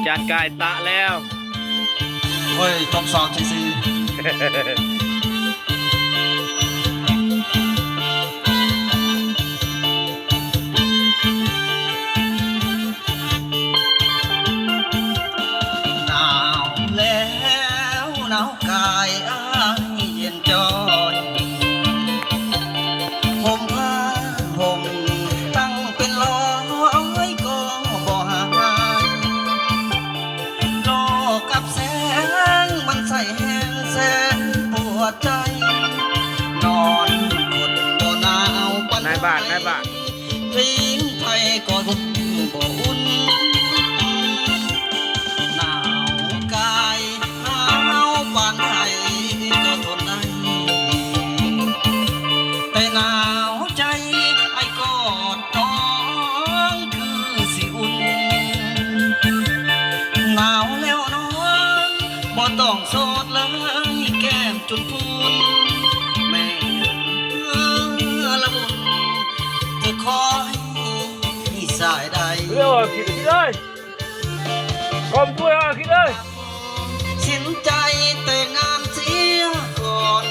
จานกายตะแล้วเฮ้ยทดสอบซื่อหนาวแล้วหนาวกายอ้ายเย็นจอยห่มผ้าห่มตั้งเป็นร้อยก็บ่หายโลกกับแสงมันใส่แห้งแสนปวดใจนอนกดบ่หนาวปันนายบ้านทิ้งไทยก็ทนบ่อุ่นหนาวกายหนาวปานไทยก็ทนได้แต่หนาวใจไอ้กอดน้องคือสิอุ่นหนาวแล้วน้องบ่ต้องโสดเลยแก้มจุนพูนแม่ละมุนจะคอยสายใดเร็วคิดเลยกลมด้วยคิดเลยสิ้นใจแต่งงานเสียก่อน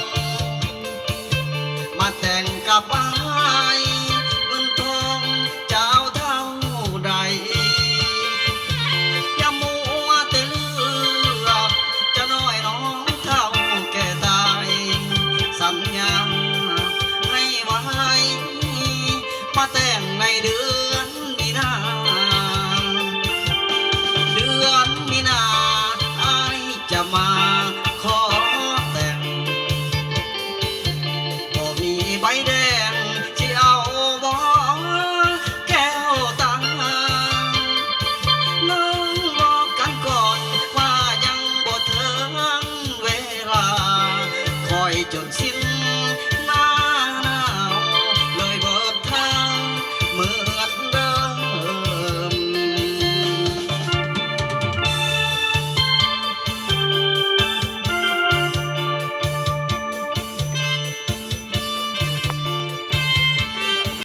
มาแต่งกับอ้ายเงินทองเจ้าเท่าใดอย่ามัวแต่เลือกจะน้อยน้องเท่าแก่ตายสัญญาให้ไว้มาแต่งในเดือนมีนาอ้ายจะมาขอแต่งบ่มีใบแดงที่เอาบ่แก้วตาน้องบอกกันก่อนว่ายังบ่ถึงเวลาคอยจนสิ้นหน้าหนาวเลยเบิดทางเหมือนเดิ